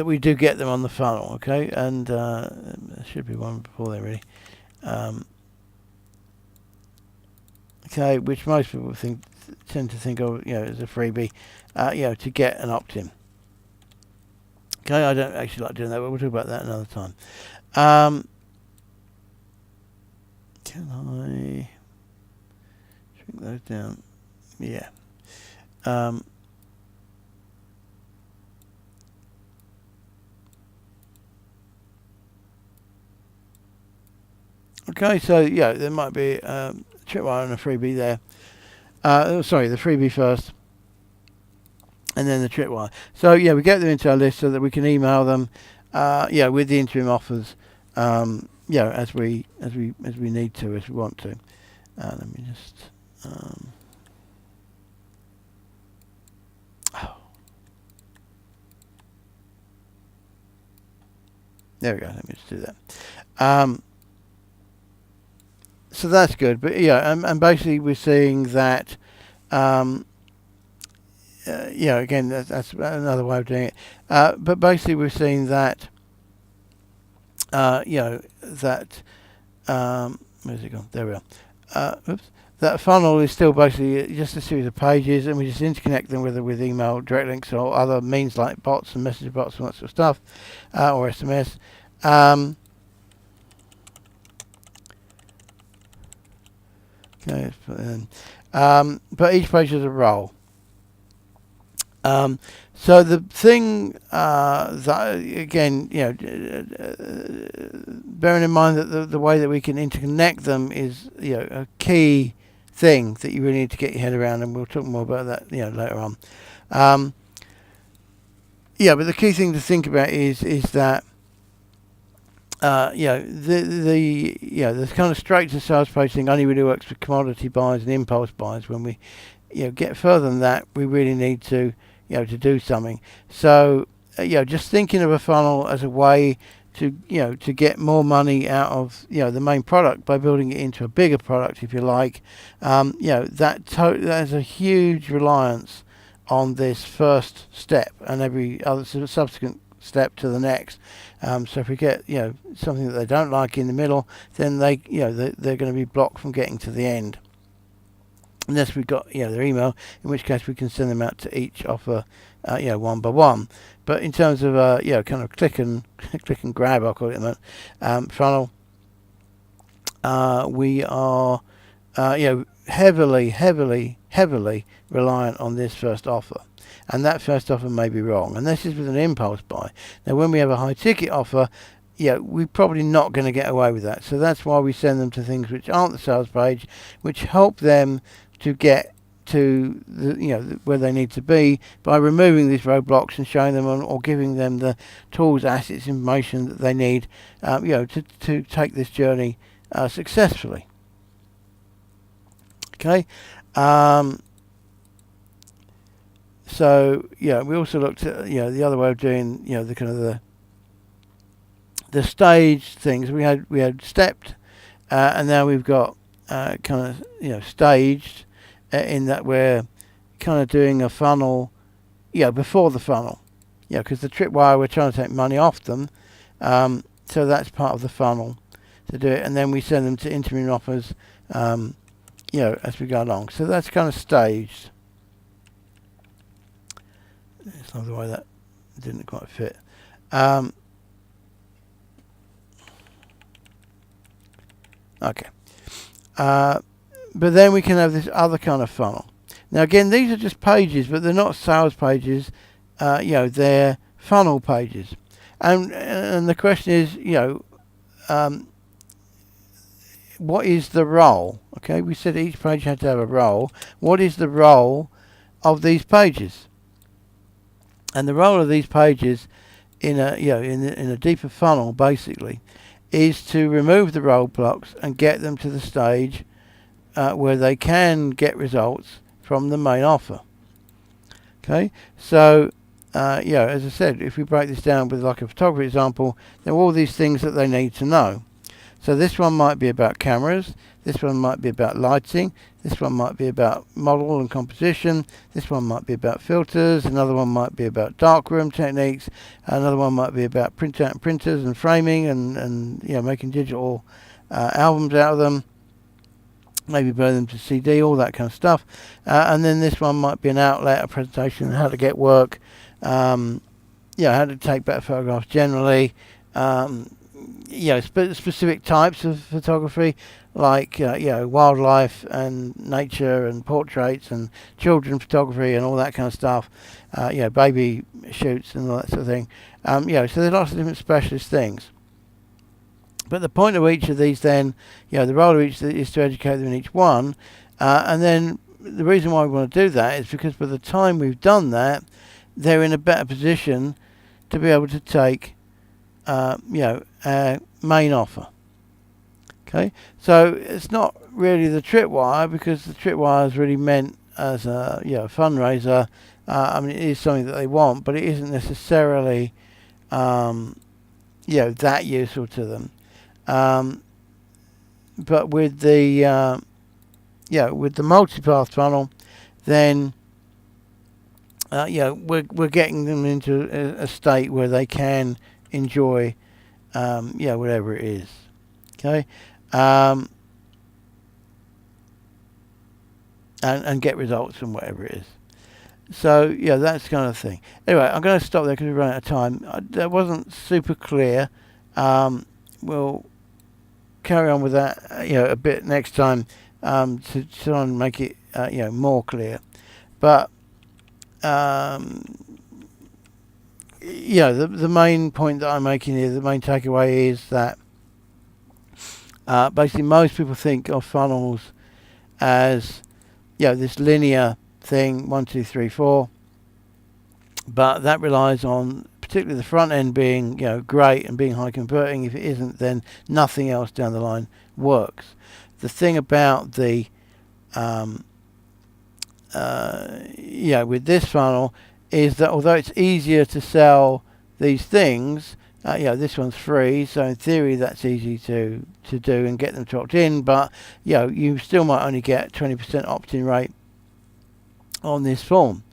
we do get them on the funnel, okay? And there should be one before there, really. Okay, which most people tend to think of, as a freebie, to get an opt-in. Okay, I don't actually like doing that, but we'll talk about that another time. Can I shrink those down? Yeah. Okay, so there might be tripwire and a freebie there. Sorry, the freebie first, and then the tripwire. So yeah, we get them into our list so that we can email them, with the interim offers, as we need to, as we want to. Let me just. There we go. Let me just do that. So that's good. But and basically we're seeing that. Again, that's another way of doing it. But basically we're seeing that. That. Where's it gone? There we are. That funnel is still basically just a series of pages, and we just interconnect them whether with email, direct links, or other means like bots and message bots and that sort of stuff, or SMS. Okay, let's put it in. But each page has a role. So the thing that again, bearing in mind that the way that we can interconnect them is a key thing that you really need to get your head around, and we'll talk more about that later on. But the key thing to think about is that the kind of straight to sales page thing only really works for commodity buys and impulse buys. When we get further than that, we really need to to do something. So just thinking of a funnel as a way to get more money out of the main product by building it into a bigger product, if you like. That has a huge reliance on this first step and every other subsequent step to the next. So if we get something that they don't like in the middle, then they're going to be blocked from getting to the end, unless we've got their email, in which case we can send them out to each offer one by one. But in terms of kind of click and grab, I'll call it that, funnel, we are heavily reliant on this first offer. And that first offer may be wrong. And this is with an impulse buy. Now, when we have a high ticket offer, we're probably not going to get away with that. So that's why we send them to things which aren't the sales page, which help them to get to where they need to be by removing these roadblocks and showing them or giving them the tools, assets, information that they need, to take this journey successfully. Okay. So we also looked at the other way of doing the kind of the stage things. We had stepped, and now we've got kind of staged, in that we're kind of doing a funnel before the funnel, because the tripwire, we're trying to take money off them, so that's part of the funnel to do it, and then we send them to interim offers as we go along. So that's kind of staged. It's not the way that didn't quite fit. Okay. But then we can have this other kind of funnel. Now again, these are just pages, but they're not sales pages. They're funnel pages. And the question is, what is the role? Okay, we said each page had to have a role. What is the role of these pages? And the role of these pages in a deeper funnel, basically, is to remove the roadblocks and get them to the stage where they can get results from the main offer. Okay, so as I said, if we break this down with like a photography example, there are all these things that they need to know. So this one might be about cameras, this one might be about lighting, this one might be about model and composition, this one might be about filters, another one might be about darkroom techniques, another one might be about printout and printers and framing and making digital albums out of them, maybe burn them to CD, all that kind of stuff. And then this one might be an outlet, a presentation, how to get work, how to take better photographs generally, specific types of photography, like wildlife and nature and portraits and children photography and all that kind of stuff, baby shoots and all that sort of thing. So there's lots of different specialist things. But the point of each of these then, the role of each is to educate them in each one. And then the reason why we want to do that is because by the time we've done that, they're in a better position to be able to take, our main offer. Okay, so it's not really the tripwire, because the tripwire is really meant as a fundraiser. It is something that they want, but it isn't necessarily that useful to them. But with the with the multipath funnel, then we're getting them into a state where they can enjoy whatever it is. Okay. And get results from whatever it is. So that's the kind of thing. Anyway, I'm going to stop there because we're running out of time. That wasn't super clear. We'll carry on with that a bit next time to try and make it more clear. But the main point that I'm making here, the main takeaway is that basically most people think of funnels as this linear thing, 1, 2, 3, 4, but that relies on particularly the front end being great and being high converting. If it isn't, then nothing else down the line works. The thing about the with this funnel is that although it's easier to sell these things, this one's free, so in theory that's easy to do and get them to opt in, but you still might only get 20% opt-in rate on this form.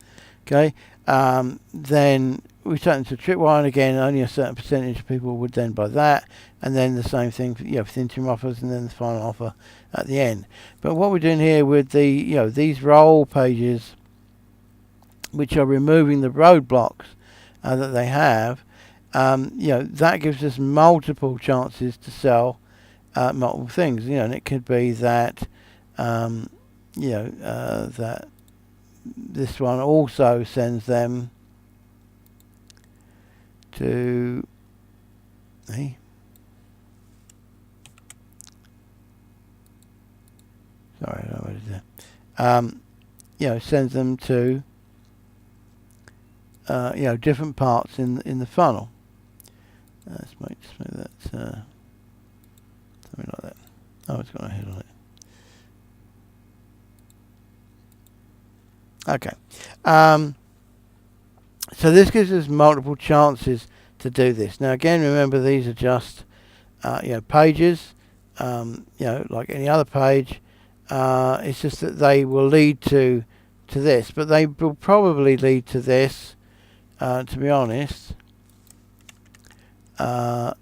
Okay, then we take them to Tripwire, and again only a certain percentage of people would then buy that, and then the same thing for for interim offers, and then the final offer at the end. But what we're doing here with the these role pages, which are removing the roadblocks that they have, that gives us multiple chances to sell multiple things. And it could be that that this one also sends them to sorry, I don't know what it is. Sends them to different parts in the funnel. Let's make that something like that. Oh, it's got a head on it. Okay. So this gives us multiple chances to do this. Now again, remember these are just pages, like any other page. It's just that they will lead to this, but they will probably lead to this, to be honest, quite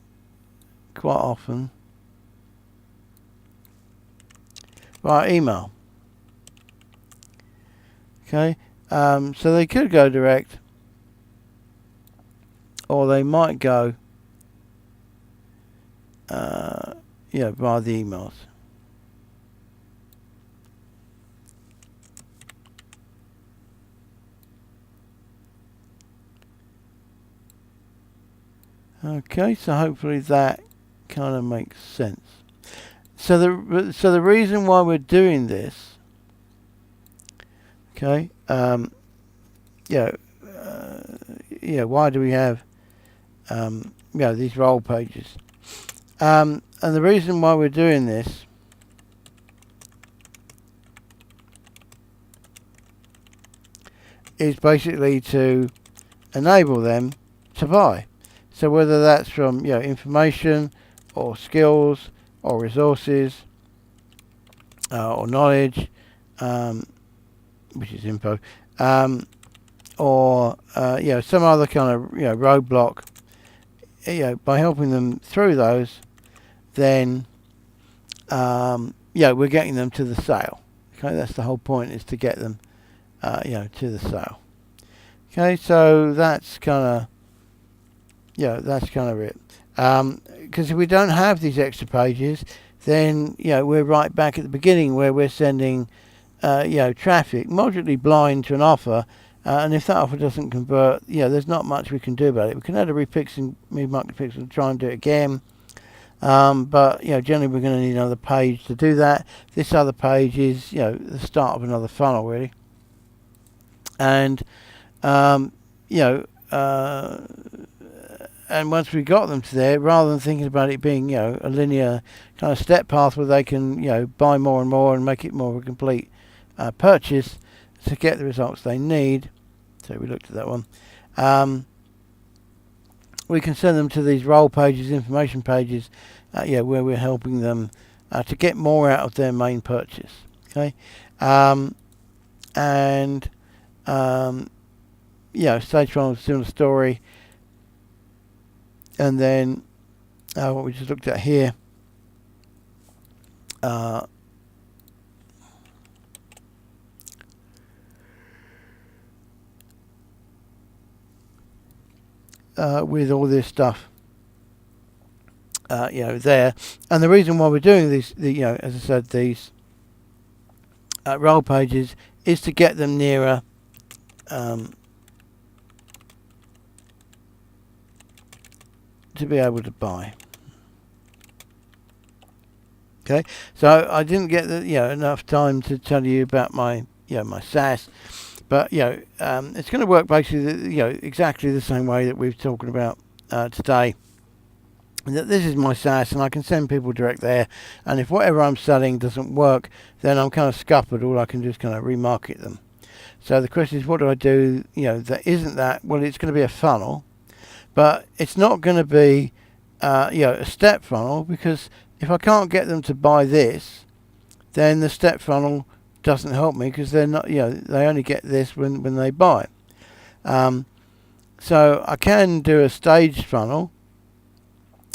often via email. Okay, so they could go direct, or they might go via the emails. Okay, so hopefully that kind of makes sense. So the reason why we're doing this, okay, why do we have these role pages? And the reason why we're doing this is basically to enable them to buy. So whether that's from information or skills or resources or knowledge, which is info, or some other kind of roadblock, by helping them through those, then we're getting them to the sale. Okay, that's the whole point, is to get them to the sale. Okay, so that's kind of it. Because if we don't have these extra pages, then we're right back at the beginning where we're sending traffic moderately blind to an offer, and if that offer doesn't convert, there's not much we can do about it. We can add a repix and move market pixel and try and do it again, But generally we're going to need another page to do that. This other page is the start of another funnel, really. And you know and once we got them to there, rather than thinking about it being a linear kind of step path where they can buy more and more and make it more of a complete purchase to get the results they need. So we looked at that one. We can send them to these role pages, information pages, where we're helping them to get more out of their main purchase. Okay, and stage one was still a story, and then what we just looked at here. With all this stuff, there, and the reason why we're doing these, as I said, these role pages is to get them nearer to be able to buy. Okay, so I didn't get enough time to tell you about my my SaaS. But it's going to work basically exactly the same way that we've talking about today. This is my SaaS, and I can send people direct there. And if whatever I'm selling doesn't work, then I'm kind of scuppered. All I can do is kind of remarket them. So the question is, what do I do? That isn't that. Well, it's going to be a funnel, but it's not going to be a step funnel, because if I can't get them to buy this, then the step funnel doesn't help me, because they're not they only get this when they buy. So I can do a staged funnel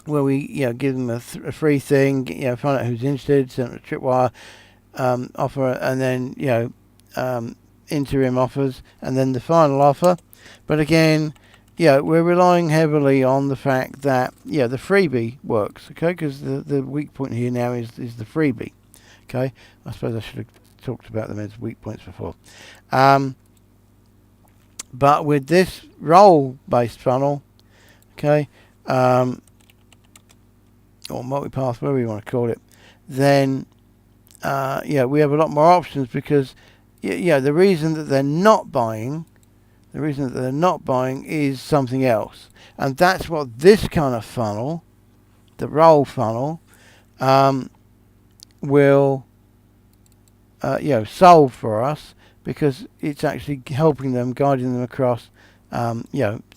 where we give them a free thing, find out who's interested, send them a tripwire offer, and then interim offers, and then the final offer. But again, we're relying heavily on the fact that the freebie works, okay, because the weak point here now is the freebie. Okay, I suppose I should have talked about them as weak points before. But with this role-based funnel, okay, or multipath, whatever you want to call it, then we have a lot more options, because the reason that they're not buying is something else, and that's what this kind of funnel, the role funnel, will solve for us, because it's actually helping them, guiding them across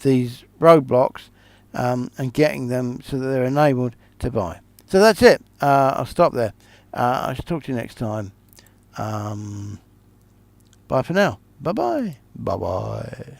these roadblocks, and getting them so that they're enabled to buy. So that's it. I'll stop there. I shall talk to you next time. Bye for now. Bye bye. Bye bye.